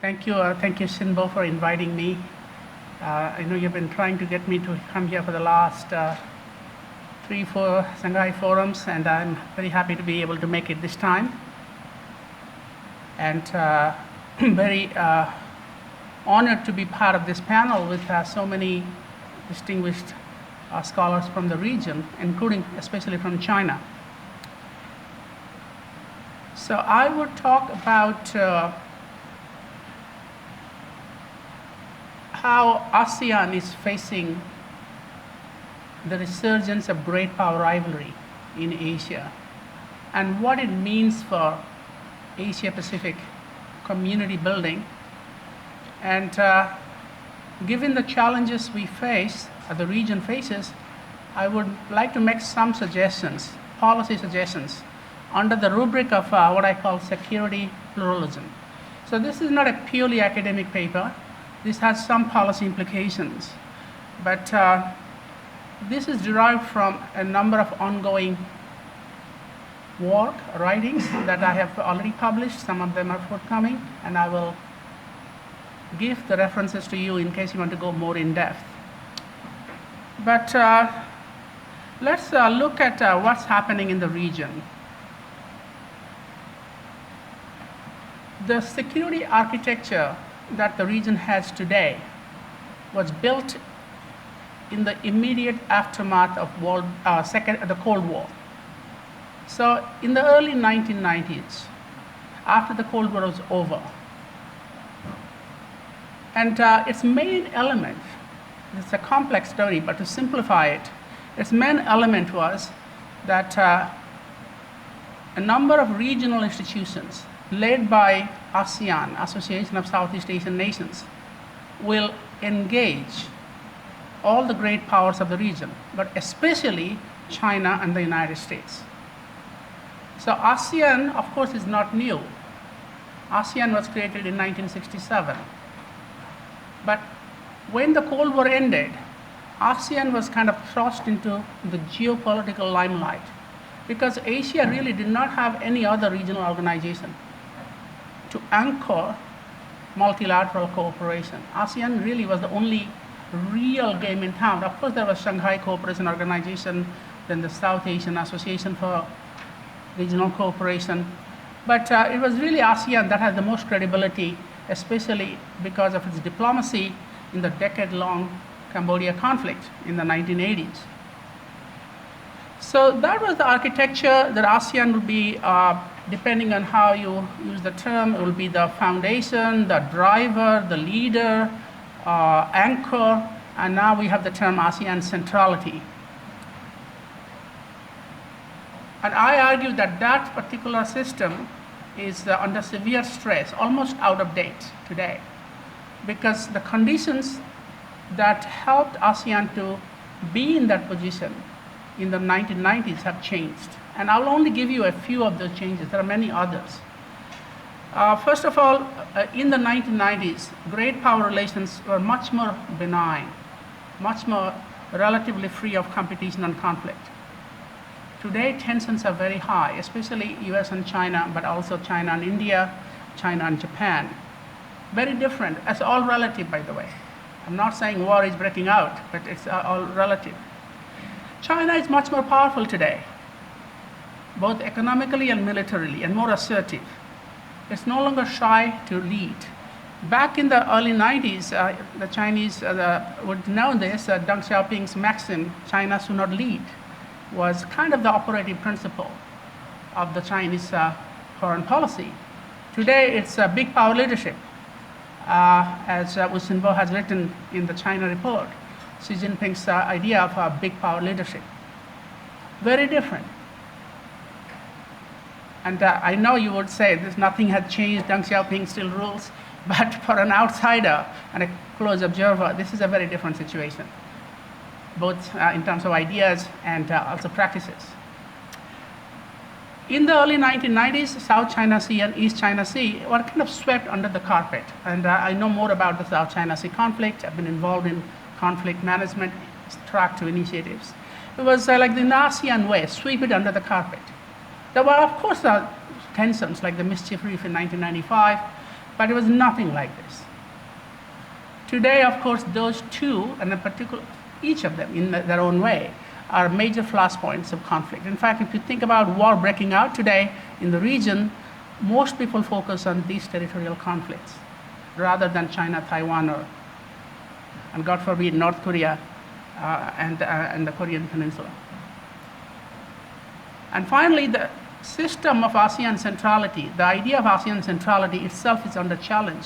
Thank you, Sinbo, for inviting me. I know you've been trying to get me to come here for the last 3-4 Shanghai forums, and I'm very happy to be able to make it this time. And very honored to be part of this panel with so many distinguished scholars from the region, including especially from China. So I would talk about how ASEAN is facing the resurgence of great power rivalry in Asia and what it means for Asia-Pacific community building. And given the challenges we face, the region faces, I would like to make some suggestions, policy suggestions, under the rubric of what I call security pluralism. So this is not a purely academic paper. This has some policy implications, but this is derived from a number of ongoing work, writings that I have already published. Some of them are forthcoming, and I will give the references to you in case you want to go more in depth. But let's look at what's happening in the region. The security architecture that the region has today was built in the immediate aftermath of the Cold War. So in the early 1990s, after the Cold War was over, and its main element, it's a complex story, but to simplify it, its main element was that a number of regional institutions led by ASEAN, Association of Southeast Asian Nations, will engage all the great powers of the region, but especially China and the United States. So ASEAN, of course, is not new. ASEAN was created in 1967. But when the Cold War ended, ASEAN was kind of thrust into the geopolitical limelight because Asia really did not have any other regional organization to anchor multilateral cooperation. ASEAN really was the only real game in town. Of course, there was Shanghai Cooperation Organization, then the South Asian Association for Regional Cooperation. But it was really ASEAN that had the most credibility, especially because of its diplomacy in the decade-long Cambodia conflict in the 1980s. So that was the architecture that ASEAN would be, depending on how you use the term, it will be the foundation, the driver, the leader, anchor, and now we have the term ASEAN centrality. And I argue that that particular system is under severe stress, almost out of date today, because the conditions that helped ASEAN to be in that position in the 1990s have changed. And I will only give you a few of those changes. There are many others. First of all, in the 1990s, great power relations were much more benign, much more relatively free of competition and conflict. Today, tensions are very high, especially US and China, but also China and India, China and Japan. Very different. It's all relative, by the way. I'm not saying war is breaking out, but it's all relative. China is much more powerful today, both economically and militarily, and more assertive. It's no longer shy to lead. Back in the early 90s, the Chinese would know this, Deng Xiaoping's maxim, China should not lead, was kind of the operating principle of the Chinese foreign policy. Today, it's big power leadership, as Sinbo has written in the China report. Xi Jinping's idea of big power leadership. Very different. And I know you would say this, nothing had changed, Deng Xiaoping still rules, but for an outsider and a close observer, this is a very different situation, both in terms of ideas and also practices. In the early 1990s, South China Sea and East China Sea were kind of swept under the carpet. And I know more about the South China Sea conflict. I've been involved in conflict management, track to initiatives. It was like the ASEAN way, sweep it under the carpet. There were, of course, tensions like the Mischief Reef in 1995, but it was nothing like this. Today, of course, those two, and in particular, each of them in their own way, are major flashpoints of conflict. In fact, if you think about war breaking out today in the region, most people focus on these territorial conflicts rather than China, Taiwan, or, and God forbid, North Korea and the Korean Peninsula. And finally, the system of ASEAN centrality, the idea of ASEAN centrality itself is under challenge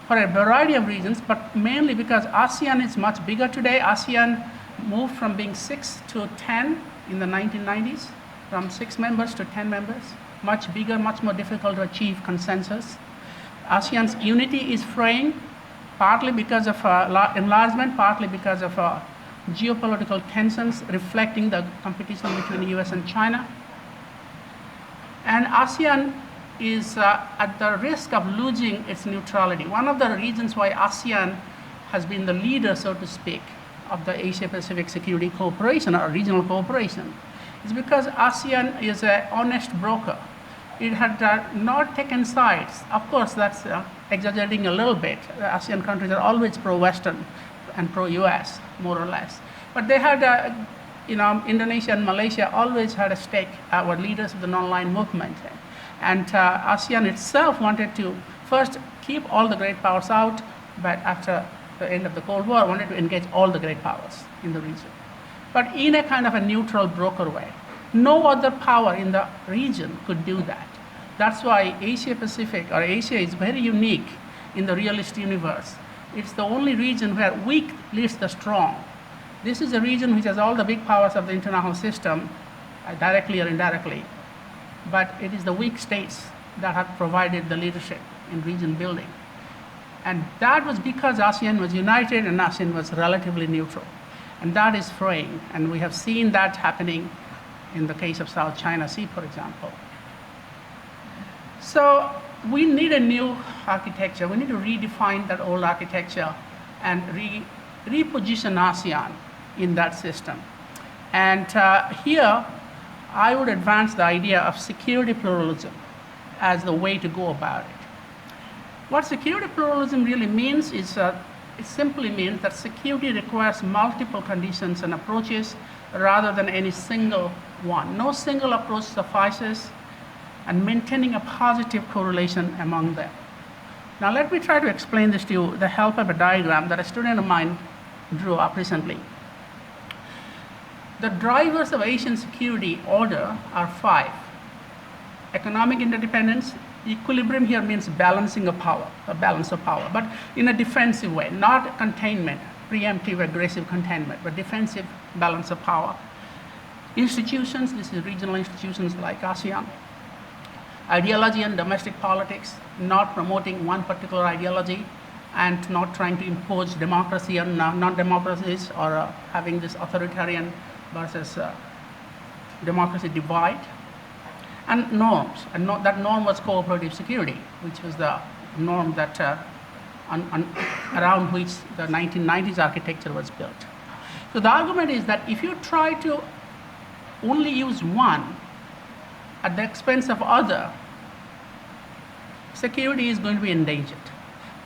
for a variety of reasons, but mainly because ASEAN is much bigger today. ASEAN moved from being 6 to 10 in the 1990s, from 6 members to 10 members, much bigger, much more difficult to achieve consensus. ASEAN's unity is fraying, partly because of enlargement, partly because of geopolitical tensions reflecting the competition between the US and China. And ASEAN is at the risk of losing its neutrality. One of the reasons why ASEAN has been the leader, so to speak, of the Asia-Pacific Security Cooperation or regional cooperation is because ASEAN is an honest broker. It had not taken sides. Of course, that's exaggerating a little bit. The ASEAN countries are always pro-Western and pro-US, more or less. But they had, Indonesia and Malaysia always had a stake, were leaders of the non-aligned movement. And ASEAN itself wanted to first keep all the great powers out, but after the end of the Cold War, wanted to engage all the great powers in the region. But in a kind of a neutral broker way. No other power in the region could do that. That's why Asia-Pacific, or Asia, is very unique in the realist universe. It's the only region where weak leads the strong. This is a region which has all the big powers of the international system, directly or indirectly. But it is the weak states that have provided the leadership in region building. And that was because ASEAN was united and ASEAN was relatively neutral. And that is fraying. And we have seen that happening in the case of South China Sea, for example. So we need a new architecture. We need to redefine that old architecture and reposition ASEAN in that system. And here, I would advance the idea of security pluralism as the way to go about it. What security pluralism really means is it simply means that security requires multiple conditions and approaches rather than any single one. No single approach suffices, and maintaining a positive correlation among them. Now let me try to explain this to you with the help of a diagram that a student of mine drew up recently. The drivers of Asian security order are 5. Economic interdependence. Equilibrium here means balancing of power, a balance of power, but in a defensive way, not containment, preemptive, aggressive containment, but defensive balance of power. Institutions, this is regional institutions like ASEAN. Ideology and domestic politics, not promoting one particular ideology and not trying to impose democracy on non-democracies or having this authoritarian versus democracy divide. And norms, and that norm was cooperative security, which was the norm that around which the 1990s architecture was built. So the argument is that if you try to only use one at the expense of other, security is going to be endangered.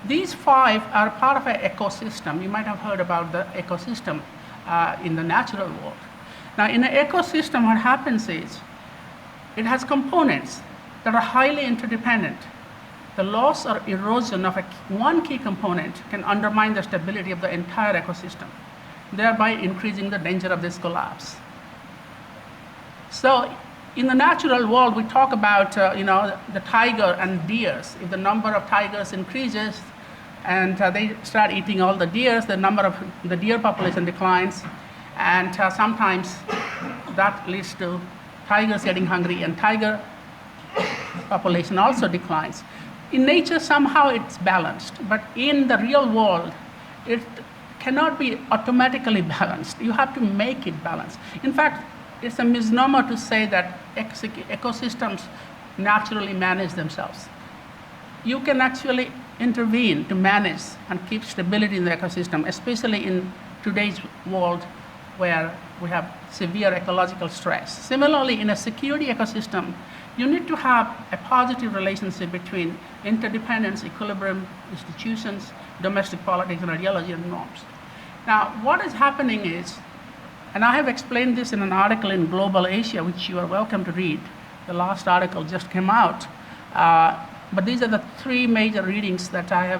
These 5 are part of an ecosystem. You might have heard about the ecosystem in the natural world. Now in an ecosystem, what happens is, it has components that are highly interdependent. The loss or erosion of one key component can undermine the stability of the entire ecosystem, thereby increasing the danger of this collapse. So in the natural world, we talk about the tiger and deers. If the number of tigers increases and they start eating all the deers, the number of the deer population declines, and sometimes that leads to tigers getting hungry, and tiger population also declines. In nature, somehow it's balanced, but in the real world, it cannot be automatically balanced. You have to make it balanced. In fact, it's a misnomer to say that ecosystems naturally manage themselves. You can actually intervene to manage and keep stability in the ecosystem, especially in today's world where we have severe ecological stress. Similarly, in a security ecosystem, You need to have a positive relationship between interdependence, equilibrium, institutions, domestic politics, and ideology and norms. Now, what is happening is, and I have explained this in an article in Globalization, which you are welcome to read. The last article just came out. But these are the three major readings that I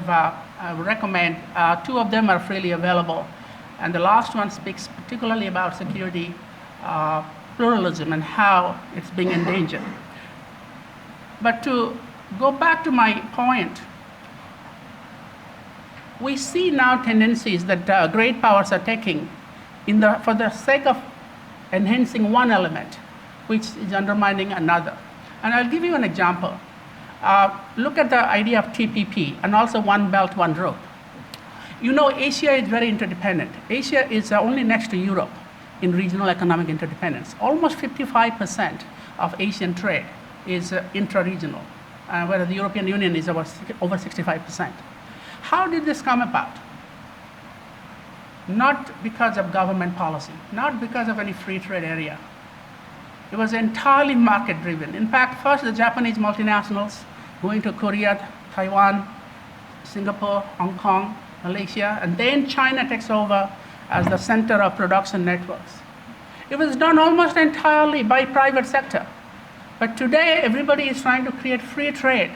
would recommend. Two of them are freely available. And the last one speaks particularly about security, pluralism, and how it's being endangered. But to go back to my point, we see now tendencies that great powers are taking for the sake of enhancing one element, which is undermining another. And I'll give you an example. Look at the idea of TPP and also One Belt, One Road. You know, Asia is very interdependent. Asia is only next to Europe in regional economic interdependence. Almost 55% of Asian trade is intra-regional, whereas the European Union is over 65%. How did this come about? Not because of government policy, not because of any free trade area. It was entirely market driven. In fact, first the Japanese multinationals going to Korea, Taiwan, Singapore, Hong Kong, Malaysia, and then China takes over as the center of production networks. It was done almost entirely by private sector. But today, everybody is trying to create free trade.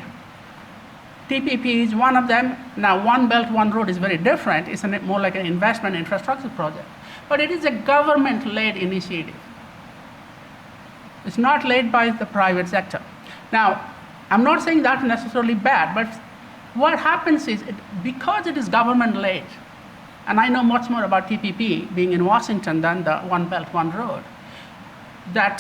TPP is one of them. Now, One Belt, One Road is very different. It's more like an investment infrastructure project. But it is a government-led initiative. It's not led by the private sector. Now, I'm not saying that's necessarily bad, but what happens is, because it is government-led, and I know much more about TPP being in Washington than the One Belt, One Road, that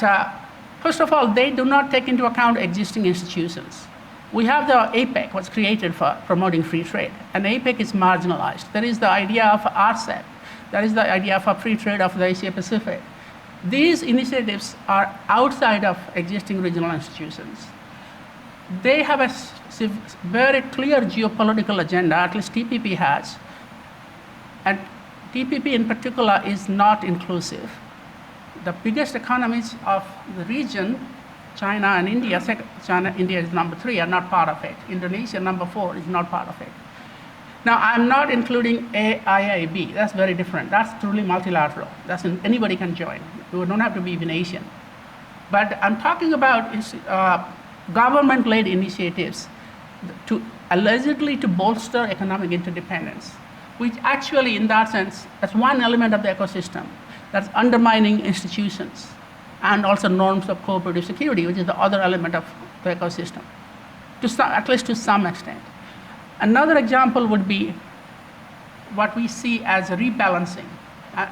first of all, they do not take into account existing institutions. We have the APEC, was created for promoting free trade, and APEC is marginalized. There is the idea of RCEP. That is the idea of a free trade of the Asia Pacific. These initiatives are outside of existing regional institutions. They have a very clear geopolitical agenda, at least TPP has, and TPP in particular is not inclusive. The biggest economies of the region, China and India, India is number 3, are not part of it. Indonesia, number 4, is not part of it. Now, I'm not including AIIB. That's very different. That's truly multilateral. Anybody can join. You don't have to be even Asian. But I'm talking about government-led initiatives allegedly to bolster economic interdependence, which actually, in that sense, that's one element of the ecosystem that's undermining institutions and also norms of cooperative security, which is the other element of the ecosystem, at least to some extent. Another example would be what we see as rebalancing,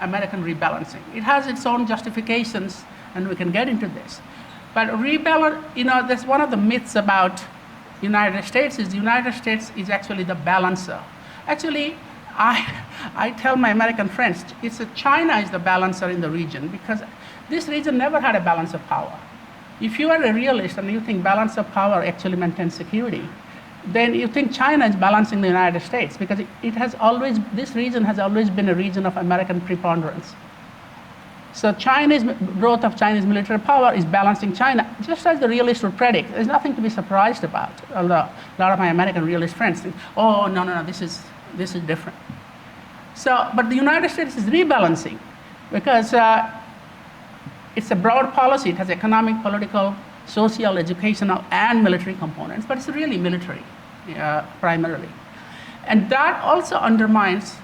American rebalancing. It has its own justifications, and we can get into this. But rebalance, that's one of the myths about United States is the United States is actually the balancer. Actually, I tell my American friends, China is the balancer in the region, because this region never had a balance of power. If you are a realist and you think balance of power actually maintains security, then you think China is balancing the United States, because this region has always been a region of American preponderance. So growth of Chinese military power is balancing China, just as the realists would predict. There's nothing to be surprised about. Although a lot of my American realist friends think, oh, no, this is different. But the United States is rebalancing, because it's a broad policy. It has economic, political, social, educational, and military components, but it's really military, primarily. And that also undermines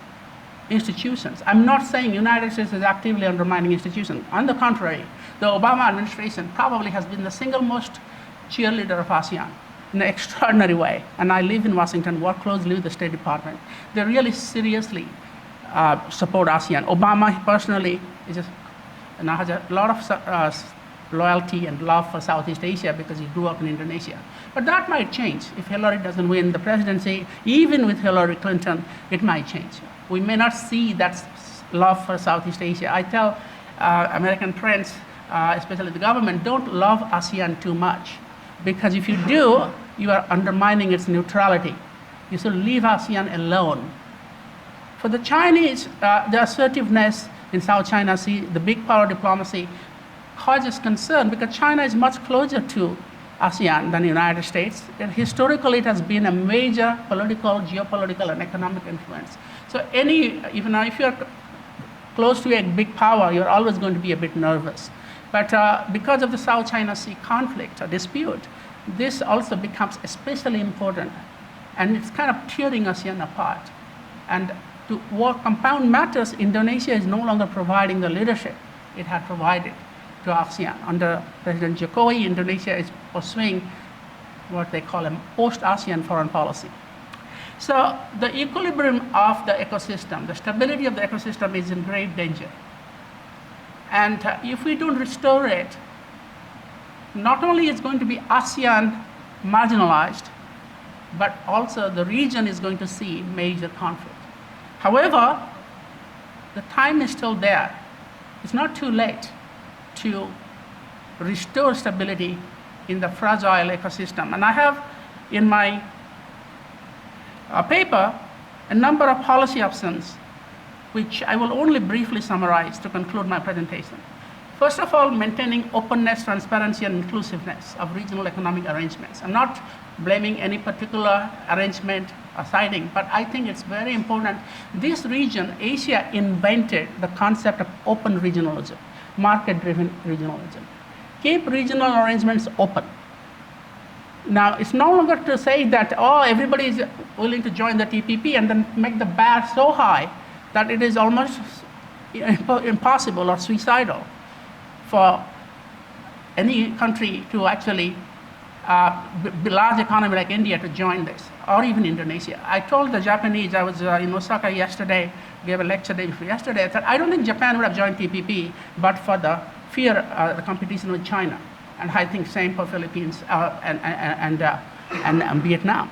institutions. I'm not saying United States is actively undermining institutions. On the contrary, the Obama administration probably has been the single most cheerleader of ASEAN in an extraordinary way. And I live in Washington, work closely with the State Department. They really seriously support ASEAN. Obama personally has a lot of loyalty and love for Southeast Asia because he grew up in Indonesia. But that might change. If Hillary doesn't win the presidency, even with Hillary Clinton, it might change. We may not see that love for Southeast Asia. I tell American friends, especially the government, don't love ASEAN too much, because if you do, you are undermining its neutrality. You should leave ASEAN alone. For the Chinese, the assertiveness in South China Sea, the big power diplomacy, causes concern, because China is much closer to ASEAN than the United States. And historically, it has been a major political, geopolitical, and economic influence. So even if you're close to a big power, you're always going to be a bit nervous. But because of the South China Sea conflict or dispute, this also becomes especially important. And it's kind of tearing ASEAN apart. And to compound matters, Indonesia is no longer providing the leadership it had provided to ASEAN. Under President Jokowi, Indonesia is pursuing what they call a post-ASEAN foreign policy. So the equilibrium of the ecosystem, the stability of the ecosystem is in grave danger. And if we don't restore it, not only is going to be ASEAN marginalized, but also the region is going to see major conflict. However, the time is still there. It's not too late to restore stability in the fragile ecosystem. And I have in my paper a number of policy options, which I will only briefly summarize to conclude my presentation. First of all, maintaining openness, transparency, and inclusiveness of regional economic arrangements. I'm not blaming any particular arrangement or siding, but I think it's very important. This region, Asia, invented the concept of open regionalism, market-driven regionalism. Keep regional arrangements open. Now, it's no longer to say that, everybody is willing to join the TPP and then make the bar so high that it is almost impossible or suicidal for any country to actually be large economy like India to join this, or even Indonesia. I told the Japanese, I was in Osaka yesterday, gave a lecture day before yesterday, I said, I don't think Japan would have joined TPP, but for the fear, the competition with China. And I think same for Philippines and Vietnam.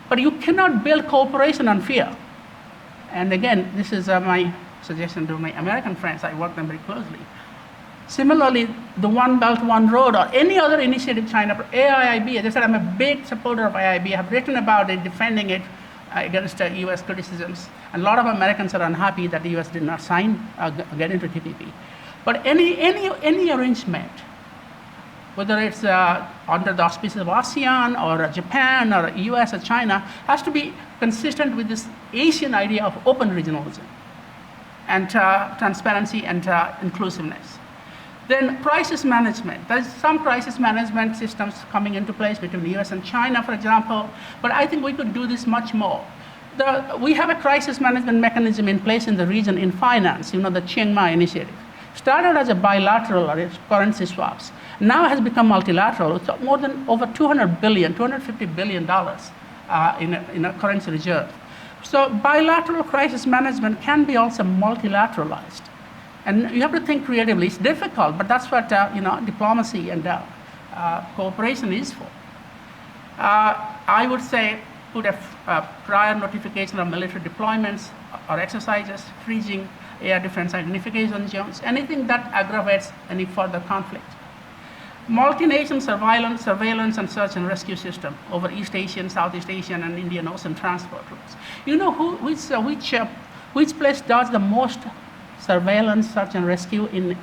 But you cannot build cooperation on fear. And again, this is my suggestion to my American friends. I work them very closely. Similarly, the One Belt, One Road, or any other initiative China, AIIB, as I said, I'm a big supporter of AIIB. I've written about it, defending it against US criticisms. And a lot of Americans are unhappy that the US did not sign, get into TPP. But any arrangement, whether it's under the auspices of ASEAN or Japan or US or China, has to be consistent with this Asian idea of open regionalism and transparency and inclusiveness. Then crisis management. There's some crisis management systems coming into place between the US and China, for example, but I think we could do this much more. We have a crisis management mechanism in place in the region in finance, the Chiang Mai initiative. Started as a bilateral or currency swaps, now has become multilateral. It's more than over $200 billion, $250 billion in a currency reserve. So bilateral crisis management can be also multilateralized. And you have to think creatively. It's difficult, but that's what diplomacy and cooperation is for. I would say put a prior notification of military deployments or exercises, freezing air defense identification zones, anything that aggravates any further conflict. Multi-nation surveillance and search and rescue system over East Asian, Southeast Asian, and Indian Ocean transport routes. You know which place does the most surveillance, search and rescue in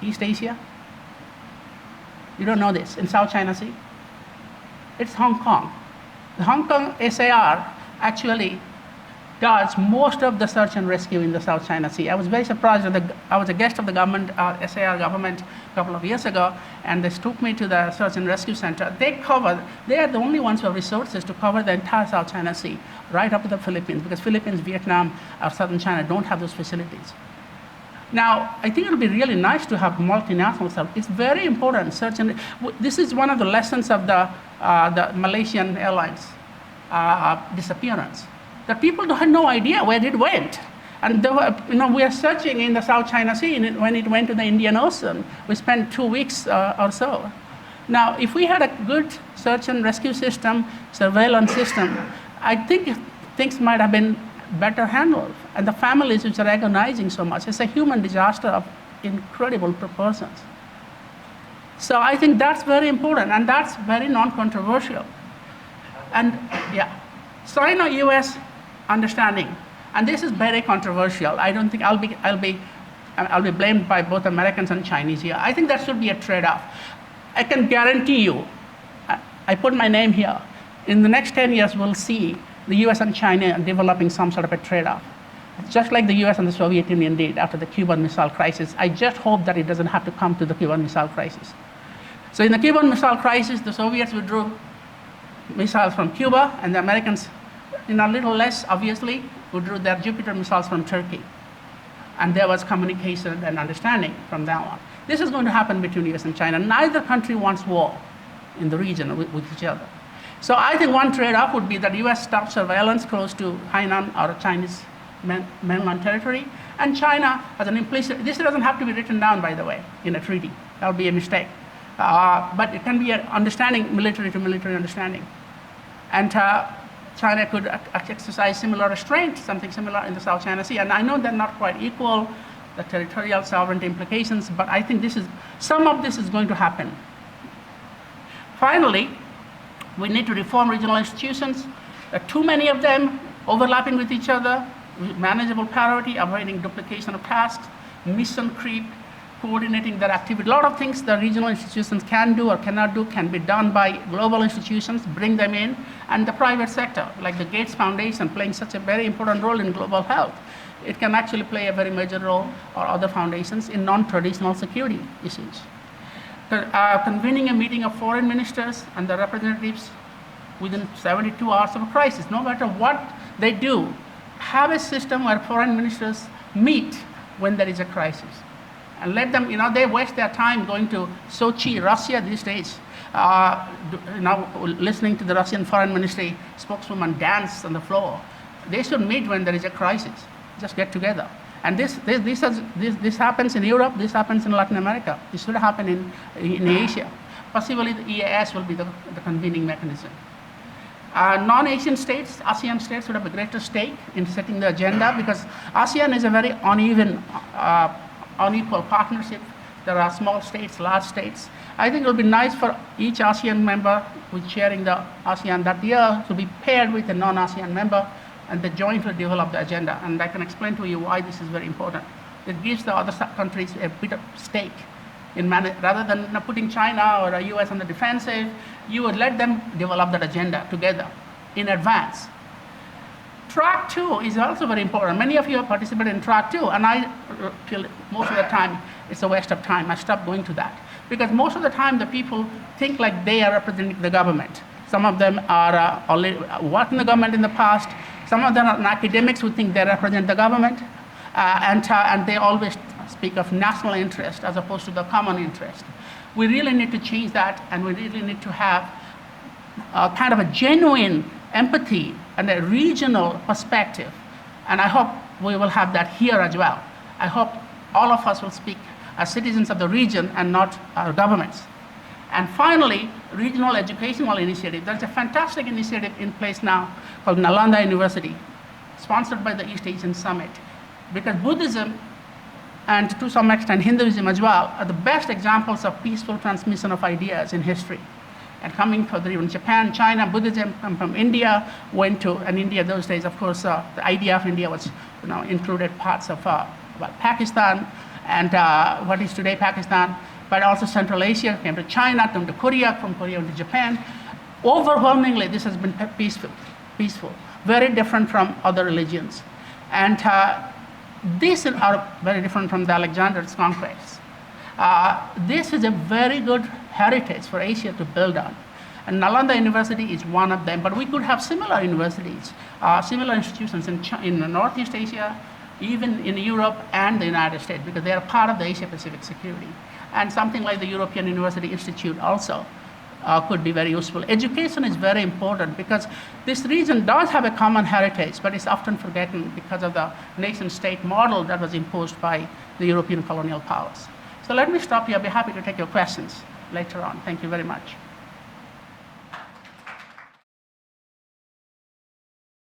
East Asia? You don't know this, in South China Sea? It's Hong Kong. The Hong Kong SAR actually does most of the search and rescue in the South China Sea. I was very surprised. I was a guest of the government, SAR government a couple of years ago, and they took me to the search and rescue center. They are the only ones who have resources to cover the entire South China Sea, right up to the Philippines, because Philippines, Vietnam, or Southern China don't have those facilities. Now, I think it would be really nice to have multinational stuff. It's very important. This is one of the lessons of the Malaysian Airlines disappearance. The people had no idea where it went. And we are searching in the South China Sea when it went to the Indian Ocean. We spent 2 weeks or so. Now, if we had a good search and rescue system, surveillance system, I think things might have been better handled. And the families which are agonizing so much, it's a human disaster of incredible proportions. So I think that's very important, and that's very non-controversial. And Sino-US understanding, and this is very controversial. I don't think I'll be blamed by both Americans and Chinese here. I think that should be a trade-off. I can guarantee you, I put my name here. In the next 10 years, we'll see the US and China developing some sort of a trade-off. Just like the US and the Soviet Union did after the Cuban Missile Crisis. I just hope that it doesn't have to come to the Cuban Missile Crisis. So in the Cuban Missile Crisis, the Soviets withdrew missiles from Cuba, and the Americans, in a little less, obviously, withdrew their Jupiter missiles from Turkey. And there was communication and understanding from now on. This is going to happen between US and China. Neither country wants war in the region with each other. So I think one trade-off would be that US stops surveillance close to Hainan or Chinese mainland territory, and China as an implicit, this doesn't have to be written down, by the way, in a treaty. That would be a mistake. But it can be an understanding, military to military understanding. And China could exercise similar restraint, something similar in the South China Sea. And I know they're not quite equal, the territorial sovereignty implications, but I think some of this is going to happen. Finally, we need to reform regional institutions. There are too many of them overlapping with each other, manageable priority, avoiding duplication of tasks, mission creep, coordinating their activity. A lot of things the regional institutions can do or cannot do can be done by global institutions, bring them in, and the private sector, like the Gates Foundation, playing such a very important role in global health. It can actually play a very major role, or other foundations, in non-traditional security issues. Convening a meeting of foreign ministers and the representatives within 72 hours of a crisis, no matter what they do, have a system where foreign ministers meet when there is a crisis. And let them, they waste their time going to Sochi, Russia these days, listening to the Russian foreign ministry spokeswoman dance on the floor. They should meet when there is a crisis, just get together. And this happens in Europe, this happens in Latin America, this should happen in Asia. Possibly the EAS will be the convening mechanism. Non-Asian states, ASEAN states would have a greater stake in setting the agenda, because ASEAN is a very unequal partnership. There are small states, large states. I think it would be nice for each ASEAN member who's chairing the ASEAN that year to be paired with a non-ASEAN member, and they jointly develop the agenda. And I can explain to you why this is very important. It gives the other countries a bit of stake in rather than putting China or the US on the defensive. You would let them develop that agenda together in advance. Track 2 is also very important. Many of you have participated in Track 2, and I feel most of the time it's a waste of time. I stopped going to that, because most of the time the people think like they are representing the government. Some of them are already worked in the government in the past. Some of them are academics who think they represent the government, and they always speak of national interest as opposed to the common interest. We really need to change that, and we really need to have kind of a genuine empathy and a regional perspective. And I hope we will have that here as well. I hope all of us will speak as citizens of the region and not our governments. And finally, regional educational initiative. There's a fantastic initiative in place now called Nalanda University, sponsored by the East Asian Summit. Because Buddhism, and to some extent Hinduism as well, are the best examples of peaceful transmission of ideas in history. And coming from Japan, China, Buddhism come from India, and India those days, of course, the idea of India was, included parts of Pakistan and what is today Pakistan, but also Central Asia, came to China, came to Korea, from Korea to Japan. Overwhelmingly, this has been peaceful, very different from other religions. And these are very different from the Alexander's conquests. This is a very good heritage for Asia to build on. And Nalanda University is one of them, but we could have similar universities, similar institutions in Northeast Asia, even in Europe and the United States, because they are part of the Asia-Pacific security. And something like the European University Institute also could be very useful. Education is very important, because this region does have a common heritage, but it's often forgotten because of the nation-state model that was imposed by the European colonial powers. So let me stop here. I'll be happy to take your questions later on. Thank you very much.